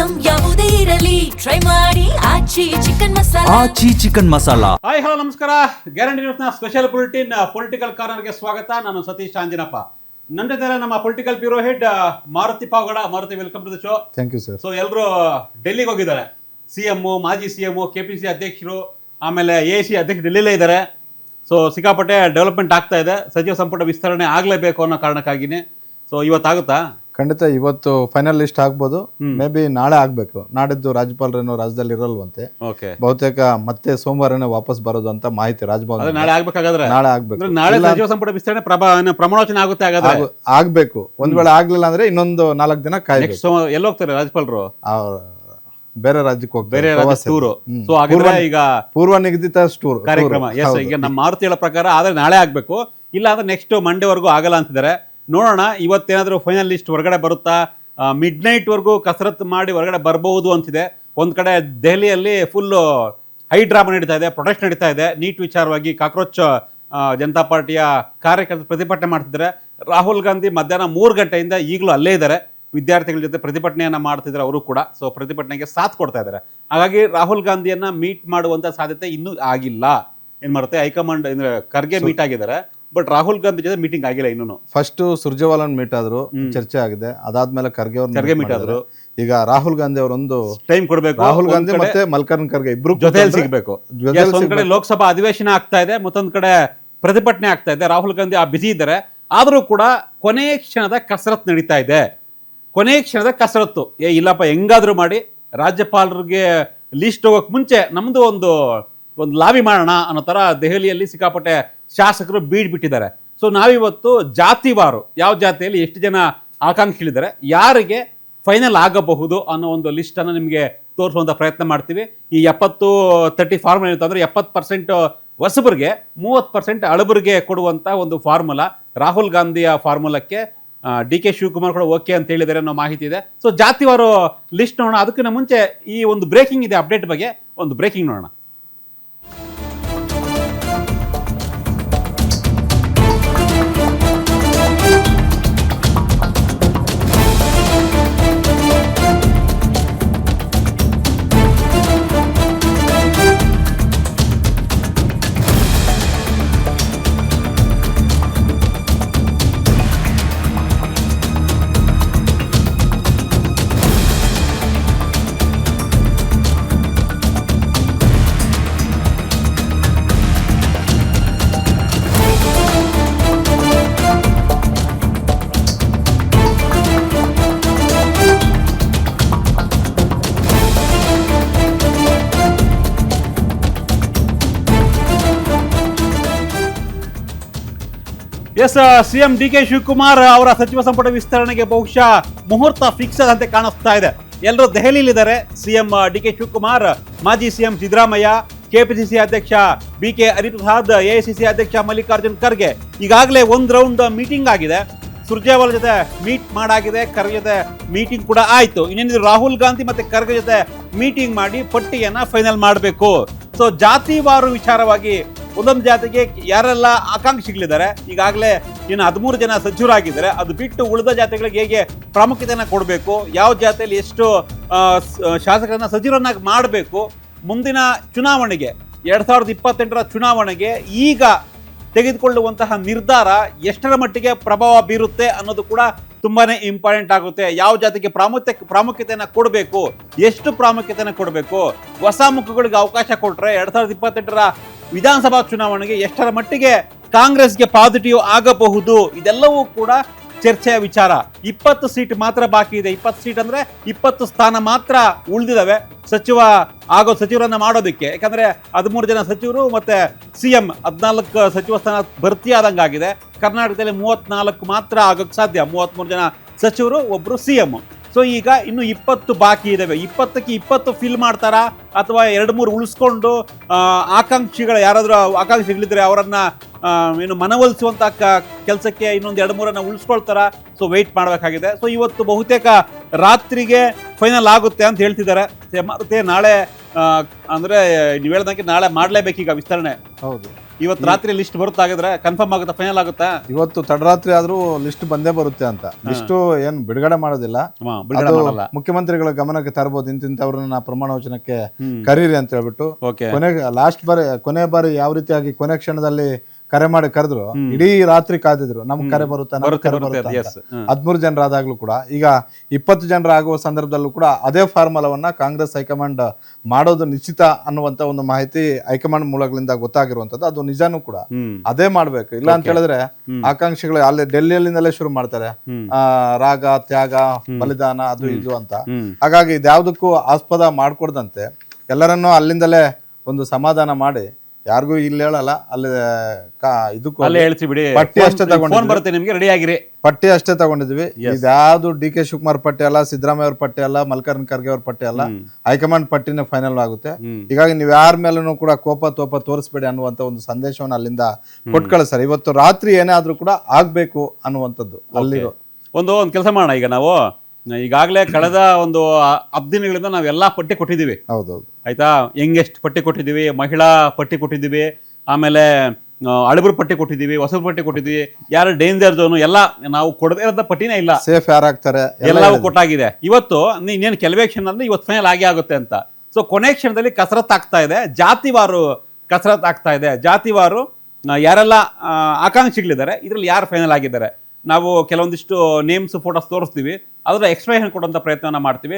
Item ಯಾವುದೇ ಇರಲಿ try ಮಾಡಿ Aachi chicken masala. Aachi chicken masala. Hi hello ನಮಸ್ಕಾರ. ಗ್ಯಾರಂಟಿ ನ್ಯೂಸ್ನ ಸ್ಪೆಷಲ್ ಬುಲೆಟಿನ್ ಪೊಲಿಟಿಕಲ್ ಕಾರ್ನರ್ಗೆ ಸ್ವಾಗತ. ನಾನು ಸತೀಶ್ ಆಂಜಿನಪ್ಪ. ನನ್ನ ಜೊತೆ ನಮ್ಮ political bureau head Maruti Pavagada. Maruti, welcome to the show. Thank you sir. So ಎಲ್ಲರೂ ಡೆಲ್ಲಿಗೆ ಹೋಗಿದ್ದಾರೆ. ಸಿಎಂ, ಮಾಜಿ ಸಿಎಂ, ಕೆಪಿಸಿ ಅಧ್ಯಕ್ಷರು, ಆಮೇಲೆ ಎಸಿ ಅಧ್ಯಕ್ಷರು ಡೆಲ್ಲಿಲೇ ಇದ್ದಾರೆ. ಸೊ ಸಿಕ್ಕಾಪಟ್ಟೆ ಡೆವಲಪ್ಮೆಂಟ್ ಆಗ್ತಾ ಇದೆ. ಸಚಿವ ಸಂಪುಟ ವಿಸ್ತರಣೆ ಆಗಲೇಬೇಕು ಅನ್ನೋ ಕಾರಣಕ್ಕಾಗಿನೇ. ಸೊ ಇವತ್ತಾಗುತ್ತಾ? ಖಂಡಿತ ಇವತ್ತು ಫೈನಲ್ ಲಿಸ್ಟ್ ಆಗ್ಬೋದು. ಮೇ ಬಿ ನಾಳೆ ಆಗ್ಬೇಕು. ನಾಡಿದ್ದು ರಾಜ್ಯಪಾಲರೇನೋ ರಾಜ್ಯದಲ್ಲಿ ಇರಲ್ವಂತೆ. ಓಕೆ, ಬಹುತೇಕ ಮತ್ತೆ ಸೋಮವಾರನೇ ವಾಪಸ್ ಬರೋದು ಅಂತ ಮಾಹಿತಿ ರಾಜಭವನ. ನಾಳೆ ಆಗ್ಬೇಕಾಗಾದ್ರೆ ನಾಳೆ ಆಗ್ಬೇಕು. ನಾಳೆ ಸಚಿವ ಸಂಪುಟ ವಿಸ್ತರಣೆ ಪ್ರಮಾಣವಚನ ಆಗುತ್ತೆ. ಹಾಗಾದ್ರೆ ಆಗ್ಬೇಕು. ಒಂದ್ ವೇಳೆ ಆಗ್ಲಿಲ್ಲ ಅಂದ್ರೆ ಇನ್ನೊಂದು 4 ದಿನ ಕಾಯ್ಬೇಕು. ಎಲ್ಲಿ ಹೋಗ್ತಾರೆ ರಾಜ್ಯಪಾಲರು? ಬೇರೆ ರಾಜ್ಯಕ್ಕೆ ಹೋಗ್ತಾರೆ. ಬೇರೆ ರಾಜ್ಯ ಟೂರು. ಸೊ ಹಾಗಾದ್ರೆ ಈಗ ಪೂರ್ವ ನಿಗದಿತ ಟೂರ್ ಕಾರ್ಯಕ್ರಮ. ಎಸ್, ಈಗ ನಮ್ಮ ಮಾರುತಿ ಹೇಳೋ ಪ್ರಕಾರ ಆದ್ರೆ ನಾಳೆ ಆಗ್ಬೇಕು, ಇಲ್ಲ ಅಂದ್ರೆ ನೆಕ್ಸ್ಟ್ ಮಂಡೇವರೆಗೂ ಆಗಲ್ಲ ಅಂತಿದ್ದಾರೆ. ನೋಡೋಣ ಇವತ್ತೇನಾದ್ರೂ ಫೈನಲ್ ಲಿಸ್ಟ್ ಹೊರಗಡೆ ಬರುತ್ತಾ, ಮಿಡ್ ನೈಟ್ ವರ್ಗೂ ಕಸರತ್ತು ಮಾಡಿ ಹೊರಗಡೆ ಬರಬಹುದು ಅಂತಿದೆ. ಒಂದ್ ಕಡೆ ದೆಹಲಿಯಲ್ಲಿ ಫುಲ್ ಹೈ ಡ್ರಾಮಾ ನಡೀತಾ ಇದೆ, ಪ್ರೊಟೆಸ್ಟ್ ನಡೀತಾ ಇದೆ. ನೀಟ್ ವಿಚಾರವಾಗಿ ಕಾಕ್ರೋಚ್ ಜನತಾ ಪಾರ್ಟಿಯ ಕಾರ್ಯಕರ್ತರು ಪ್ರತಿಭಟನೆ ಮಾಡ್ತಿದ್ದಾರೆ. ರಾಹುಲ್ ಗಾಂಧಿ ಮಧ್ಯಾಹ್ನ 3 ಗಂಟೆಯಿಂದ ಈಗಲೂ ಅಲ್ಲೇ ಇದ್ದಾರೆ. ವಿದ್ಯಾರ್ಥಿಗಳ ಜೊತೆ ಪ್ರತಿಭಟನೆಯನ್ನ ಮಾಡ್ತಿದ್ದಾರೆ ಅವರು ಕೂಡ. ಸೊ ಪ್ರತಿಭಟನೆಗೆ ಸಾಥ್ ಕೊಡ್ತಾ ಇದ್ದಾರೆ. ಹಾಗಾಗಿ ರಾಹುಲ್ ಗಾಂಧಿಯನ್ನ ಮೀಟ್ ಮಾಡುವಂತ ಸಾಧ್ಯತೆ ಇನ್ನೂ ಆಗಿಲ್ಲ. ಏನ್ ಮಾಡುತ್ತೆ, ಹೈಕಮಾಂಡ್ ಅಂದ್ರೆ ಖರ್ಗೆ ಮೀಟ್ ಆಗಿದ್ದಾರೆ, ಬಟ್ ರಾಹುಲ್ ಗಾಂಧಿ ಜೊತೆ ಮೀಟಿಂಗ್ ಆಗಿಲ್ಲ ಇನ್ನೂ. ಫಸ್ಟ್ ಸುರ್ಜೇವಾಲಾ ಮೀಟ್ ಆದ್ರು, ಚರ್ಚೆ ಆಗಿದೆ. ಅದಾದ್ಮೇಲೆ ಖರ್ಗೆ ಮೀಟ್ ಆದ್ರು. ಈಗ ರಾಹುಲ್ ಗಾಂಧಿ ಅವರೊಂದು ಟೈಮ್ ಕೊಡಬೇಕು. ರಾಹುಲ್ ಗಾಂಧಿ ಮತ್ತೆ ಮಲ್ಲಿಕಾರ್ಜುನ್ ಖರ್ಗೆ ಇಬ್ರು ಜೊತೆಯಲ್ಲಿ ಸಿಗ್ಬೇಕು. ಒಂದ್ ಕಡೆ ಲೋಕಸಭಾ ಅಧಿವೇಶನ ಆಗ್ತಾ ಇದೆ, ಮತ್ತೊಂದ್ ಕಡೆ ಪ್ರತಿಭಟನೆ ಆಗ್ತಾ ಇದೆ. ರಾಹುಲ್ ಗಾಂಧಿ ಬಿಸಿ ಇದ್ದಾರೆ. ಆದ್ರೂ ಕೂಡ ಕೊನೆ ಕ್ಷಣದ ಕಸರತ್ತು ನಡೀತಾ ಇದೆ. ಕೊನೆ ಕ್ಷಣದ ಕಸರತ್ತು. ಇಲ್ಲಪ್ಪ, ಹೆಂಗಾದ್ರೂ ಮಾಡಿ ರಾಜ್ಯಪಾಲರಿಗೆ ಲಿಸ್ಟ್ ಹೋಗೋಕ್ ಮುಂಚೆ ನಮ್ದು ಒಂದು ಲಾಬಿ ಮಾಡೋಣ ಅನ್ನೋ ತರ ದೆಹಲಿಯಲ್ಲಿ ಸಿಕ್ಕಾಪಟ್ಟೆ ಶಾಸಕರು ಬಿಟ್ಟಿದ್ದಾರೆ. ಸೊ ನಾವಿವತ್ತು ಜಾತಿವಾರು ಯಾವ ಜಾತಿಯಲ್ಲಿ ಎಷ್ಟು ಜನ ಆಕಾಂಕ್ಷಿಗಳಿದ್ದಾರೆ, ಯಾರಿಗೆ ಫೈನಲ್ ಆಗಬಹುದು ಅನ್ನೋ ಒಂದು ಲಿಸ್ಟ್ ಅನ್ನು ನಿಮಗೆ ತೋರಿಸುವಂತ ಪ್ರಯತ್ನ ಮಾಡ್ತೀವಿ. ಈ 70-30 ಫಾರ್ಮುಲಾ ಇರುತ್ತೆ. ಅಂದ್ರೆ 70% ಹೊಸಬರಿಗೆ, 30% ಹಳಬರಿಗೆ ಕೊಡುವಂತ ಒಂದು ಫಾರ್ಮುಲಾ. ರಾಹುಲ್ ಗಾಂಧಿಯ ಫಾರ್ಮುಲಾಕ್ಕೆ ಡಿ.ಕೆ. ಶಿವಕುಮಾರ್ ಕೂಡ ಓಕೆ ಅಂತ ಹೇಳಿದ್ದಾರೆ ಅನ್ನೋ ಮಾಹಿತಿ ಇದೆ. ಸೊ ಜಾತಿವಾರು ಲಿಸ್ಟ್ ನೋಡೋಣ. ಅದಕ್ಕಿಂತ ಮುಂಚೆ ಈ ಒಂದು ಬ್ರೇಕಿಂಗ್ ಇದೆ, ಅಪ್ಡೇಟ್ ಬಗ್ಗೆ ಒಂದು ಬ್ರೇಕಿಂಗ್ ನೋಡೋಣ. S, CM DK. ಶಿವಕುಮಾರ್ ಅವರ ಸಚಿವ ಸಂಪುಟ ವಿಸ್ತರಣೆಗೆ ಬಹುಶಃ ಮುಹೂರ್ತ ಫಿಕ್ಸ್ ಆದಂತೆ ಕಾಣಿಸ್ತಾ ಇದೆ. ಎಲ್ಲರೂ ದೆಹಲಿಯಲ್ಲಿದ್ದಾರೆ. ಸಿಎಂ ಡಿ.ಕೆ. ಶಿವಕುಮಾರ್, ಮಾಜಿ ಸಿಎಂ ಸಿದ್ದರಾಮಯ್ಯ, ಕೆಪಿಸಿಸಿ ಅಧ್ಯಕ್ಷ ಬಿ.ಕೆ. ಹರಿಪ್ರಸಾದ್, ಎಐಸಿಸಿ ಅಧ್ಯಕ್ಷ ಮಲ್ಲಿಕಾರ್ಜುನ್ ಖರ್ಗೆ ಈಗಾಗಲೇ ಒಂದು ರೌಂಡ್ ಮೀಟಿಂಗ್ ಆಗಿದೆ. ಸುರ್ಜೇವಾಲಾ ಜೊತೆ ಮೀಟ್ ಮಾಡಾಗಿದೆ, ಖರ್ಗೆ ಜೊತೆ ಮೀಟಿಂಗ್ ಕೂಡ ಆಯ್ತು. ಇನ್ನೇನಿದ್ರು ರಾಹುಲ್ ಗಾಂಧಿ ಮತ್ತೆ ಖರ್ಗೆ ಜೊತೆ ಮೀಟಿಂಗ್ ಮಾಡಿ ಪಟ್ಟಿಯನ್ನ ಫೈನಲ್ ಮಾಡಬೇಕು. ಸೊ ಜಾತಿವಾರು ವಿಚಾರವಾಗಿ ಒಂದೊಂದು ಜಾತಿಗೆ ಯಾರೆಲ್ಲ ಆಕಾಂಕ್ಷಿಗಳಿದ್ದಾರೆ, ಈಗಾಗಲೇ ಇನ್ನು 13 ಜನ ಸಚಿವರಾಗಿದ್ದಾರೆ. ಅದು ಬಿಟ್ಟು ಉಳಿದ ಜಾತಿಗಳಿಗೆ ಹೇಗೆ ಪ್ರಾಮುಖ್ಯತೆಯನ್ನು ಕೊಡಬೇಕು, ಯಾವ ಜಾತಿಯಲ್ಲಿ ಎಷ್ಟು ಶಾಸಕರನ್ನ ಸಚಿವರನ್ನಾಗಿ ಮಾಡಬೇಕು, ಮುಂದಿನ ಚುನಾವಣೆಗೆ 2028ರ ಚುನಾವಣೆಗೆ ಈಗ ತೆಗೆದುಕೊಳ್ಳುವಂತಹ ನಿರ್ಧಾರ ಎಷ್ಟರ ಮಟ್ಟಿಗೆ ಪ್ರಭಾವ ಬೀರುತ್ತೆ ಅನ್ನೋದು ಕೂಡ ತುಂಬಾನೇ ಇಂಪಾರ್ಟೆಂಟ್ ಆಗುತ್ತೆ. ಯಾವ ಜಾತಿಗೆ ಪ್ರಾಮುಖ್ಯತೆಯನ್ನು ಕೊಡಬೇಕು, ಎಷ್ಟು ಪ್ರಾಮುಖ್ಯತೆಯನ್ನು ಕೊಡಬೇಕು, ಹೊಸ ಮುಖಗಳಿಗೆ ಅವಕಾಶ ಕೊಟ್ಟರೆ 2028ರ ವಿಧಾನಸಭಾ ಚುನಾವಣೆಗೆ ಎಷ್ಟರ ಮಟ್ಟಿಗೆ ಕಾಂಗ್ರೆಸ್ಗೆ ಪಾಸಿಟಿವ್ ಆಗಬಹುದು, ಇದೆಲ್ಲವೂ ಕೂಡ ಚರ್ಚೆಯ ವಿಚಾರ. 20 ಸೀಟ್ ಮಾತ್ರ ಬಾಕಿ ಇದೆ. 20 ಸೀಟ್ ಅಂದ್ರೆ 20 ಸ್ಥಾನ ಮಾತ್ರ ಉಳಿದಿದ್ದಾವೆ ಸಚಿವರನ್ನ ಮಾಡೋದಕ್ಕೆ. ಯಾಕಂದ್ರೆ 13 ಜನ ಸಚಿವರು ಮತ್ತೆ ಸಿಎಂ 14 ಸಚಿವ ಸ್ಥಾನ ಭರ್ತಿ ಆದಂಗಾಗಿದೆ. ಕರ್ನಾಟಕದಲ್ಲಿ 34 ಮಾತ್ರ ಆಗೋಕ್ಕೆ ಸಾಧ್ಯ. 33 ಜನ ಸಚಿವರು, ಒಬ್ರು ಸಿಎಂ. ಸೊ ಈಗ ಇನ್ನು 20 ಬಾಕಿ ಇದಾವೆ. 20ಕ್ಕೆ 20 ಫಿಲ್ ಮಾಡ್ತಾರಾ ಅಥವಾ 2-3 ಉಳಿಸ್ಕೊಂಡು ಆಕಾಂಕ್ಷಿಗಳು ಯಾರಾದ್ರೂ ಆಕಾಂಕ್ಷಿಗಳಿದ್ರೆ ಅವರನ್ನ ಏನು ಮನವೊಲಿಸುವಂತ ಕೆಲಸಕ್ಕೆ ಇನ್ನೊಂದು 2-3 ಉಳಿಸ್ಕೊಳ್ತಾರ. ಸೊ ವೆಯ್ಟ್ ಮಾಡಬೇಕಾಗಿದೆ. ಸೊ ಇವತ್ತು ಬಹುತೇಕ ರಾತ್ರಿಗೆ ಫೈನಲ್ ಆಗುತ್ತೆ ಅಂತ ಹೇಳ್ತಿದ್ದಾರೆ. ಮತ್ತೆ ನಾಳೆ ಅಂದ್ರೆ ನೀವು ಹೇಳ್ದಂಗೆ ನಾಳೆ ಮಾಡಲೇಬೇಕೀಗ ವಿಸ್ತರಣೆ. ಹೌದು. ಇವತ್ತು ರಾತ್ರಿ ಲಿಸ್ಟ್ ಬರುತ್ತಾಗಿದ್ರೆ ಕನ್ಫರ್ಮ್ ಆಗುತ್ತಾ, ಫೈನಲ್ ಆಗುತ್ತಾ? ಇವತ್ತು ತಡರಾತ್ರಿ ಆದ್ರೂ ಲಿಸ್ಟ್ ಬಂದೇ ಬರುತ್ತೆ ಅಂತ. ಲಿಸ್ಟ್ ಏನ್ ಬಿಡುಗಡೆ ಮಾಡೋದಿಲ್ಲ, ಬಿಡುಗಡೆ ಅದು ಮಾಡಲ್ಲ. ಮುಖ್ಯಮಂತ್ರಿಗಳ ಗಮನಕ್ಕೆ ತರಬಹುದು, ಇಂತಿಂತವ್ರನ್ನ ಪ್ರಮಾಣ ವಚನಕ್ಕೆ ಕರೀರಿ ಅಂತ ಹೇಳ್ಬಿಟ್ಟು. ಓಕೆ, ಕೊನೆ ಬಾರಿ ಯಾವ ರೀತಿಯಾಗಿ ಕೊನೆ ಕ್ಷಣದಲ್ಲಿ ಕರೆ ಮಾಡಿ ಕರೆದ್ರು, ಇಡೀ ರಾತ್ರಿ ಕಾದಿದ್ರು ನಮ್ಗೆ ಕರೆ ಬರುತ್ತೆ 13 ಜನರಾದಾಗ್ಲೂ ಕೂಡ. ಈಗ 20 ಜನರಾಗುವ ಸಂದರ್ಭದಲ್ಲೂ ಕೂಡ ಅದೇ ಫಾರ್ಮುಲಾವನ್ನ ಕಾಂಗ್ರೆಸ್ ಹೈಕಮಾಂಡ್ ಮಾಡೋದು ನಿಶ್ಚಿತ ಅನ್ನುವಂತ ಒಂದು ಮಾಹಿತಿ ಹೈಕಮಾಂಡ್ ಮೂಲಗಳಿಂದ ಗೊತ್ತಾಗಿರುವಂತದ್ದು. ಅದು ನಿಜಾನೂ ಕೂಡ ಅದೇ ಮಾಡ್ಬೇಕು. ಇಲ್ಲ ಅಂತ ಹೇಳಿದ್ರೆ ಆಕಾಂಕ್ಷಿಗಳು ಅಲ್ಲಿ ಡೆಲ್ಲಿಯಲ್ಲಿಂದಲೇ ಶುರು ಮಾಡ್ತಾರೆ, ರಾಗ, ತ್ಯಾಗ, ಬಲಿದಾನ, ಅದು ಇದು ಅಂತ. ಹಾಗಾಗಿ ಇದ್ಯಾವುದಕ್ಕೂ ಆಸ್ಪದ ಮಾಡ್ಕೊಡ್ದಂತೆ ಎಲ್ಲರನ್ನೂ ಅಲ್ಲಿಂದಲೇ ಒಂದು ಸಮಾಧಾನ ಮಾಡಿ, ಯಾರಿಗೂ ಇಲ್ಲಿ ಹೇಳಲ್ಲ, ಅಲ್ಲಿ ಇದಕ್ಕೂ ಹೇಳ್ತೀವಿ ಬಿಡಿ, ಪಟ್ಟಿ ಅಷ್ಟೇ ಫೋನ್ ಬರುತ್ತೆ ನಿಮ್ಗೆ, ರೆಡಿ ಆಗಿರಿ. ಪಟ್ಟಿ ಅಷ್ಟೇ ತಗೊಂಡಿದ್ವಿ. ಇದ್ಯಾವುದು ಡಿ.ಕೆ. ಶಿವಕುಮಾರ್ ಪಟ್ಟಿ ಅಲ್ಲ, ಸಿದ್ದರಾಮಯ್ಯ ಅವ್ರ ಪಟ್ಟಿ ಅಲ್ಲ, ಮಲ್ಲಿಕಾರ್ಜುನ ಖರ್ಗೆ ಅವ್ರ ಪಟ್ಟಿ ಅಲ್ಲ, ಹೈಕಮಾಂಡ್ ಪಟ್ಟಿನೇ ಫೈನಲ್ ಆಗುತ್ತೆ. ಹೀಗಾಗಿ ನೀವು ಯಾರ ಮೇಲೂ ಕೂಡ ಕೋಪ ತೋರಿಸ್ಬೇಡಿ ಅನ್ನುವಂತ ಒಂದು ಸಂದೇಶವನ್ನು ಅಲ್ಲಿಂದ ಕೊಟ್ಟು ಕಳಿಸ್ತಾರೆ. ಇವತ್ತು ರಾತ್ರಿ ಏನೇ ಆದ್ರೂ ಕೂಡ ಆಗ್ಬೇಕು ಅನ್ನುವಂಥದ್ದು ಅಲ್ಲಿರೋ ಒಂದು ಕೆಲಸ ಮಾಡೋಣ. ಈಗ ನಾವು ಈಗಾಗಲೇ ಕಳೆದ ಒಂದು 10 ದಿನಗಳಿಂದ ನಾವೆಲ್ಲ ಪಟ್ಟಿ ಕೊಟ್ಟಿದ್ದೀವಿ. ಹೌದೌದು, ಆಯ್ತಾ? ಯಂಗೆಸ್ಟ್ ಪಟ್ಟಿ ಕೊಟ್ಟಿದ್ದೀವಿ, ಮಹಿಳಾ ಪಟ್ಟಿ ಕೊಟ್ಟಿದ್ದೀವಿ, ಆಮೇಲೆ ಅಳಬರು ಪಟ್ಟಿ ಕೊಟ್ಟಿದ್ದೀವಿ, ಹೊಸಬರು ಪಟ್ಟಿ ಕೊಟ್ಟಿದ್ದೀವಿ, ಯಾರು ಡೇಂಜರ್ ಝೋನು ಎಲ್ಲ ನಾವು ಕೊಡದೇ ಇರೋದ ಪಟ್ಟಿನೇ ಇಲ್ಲ. ಸೇಫ್ ಯಾರಾಗ್ತಾರೆ ಎಲ್ಲವೂ ಕೊಟ್ಟಾಗಿದೆ. ಇವತ್ತು ಇನ್ನೇನು ಕೆಲವೇ ಕ್ಷಣ ಅಂದ್ರೆ ಇವತ್ತು ಫೈನಲ್ ಆಗುತ್ತೆ ಅಂತ. ಸೊ ಕೊನೆ ಕ್ಷಣದಲ್ಲಿ ಕಸರತ್ತು ಆಗ್ತಾ ಇದೆ, ಜಾತಿವಾರು ಕಸರತ್ತು ಆಗ್ತಾ ಇದೆ. ಜಾತಿವಾರು ಯಾರೆಲ್ಲ ಆಕಾಂಕ್ಷಿಗಳಿದ್ದಾರೆ, ಇದರಲ್ಲಿ ಯಾರು ಫೈನಲ್ ಆಗಿದ್ದಾರೆ, ನಾವು ಕೆಲವೊಂದಿಷ್ಟು ನೇಮ್ಸ್, ಫೋಟೋಸ್ ತೋರಿಸ್ತೀವಿ, ಅದರ ಎಕ್ಸ್ಪ್ಲನೇಷನ್ ಕೊಡುವಂಥ ಪ್ರಯತ್ನವನ್ನು ಮಾಡ್ತೀವಿ.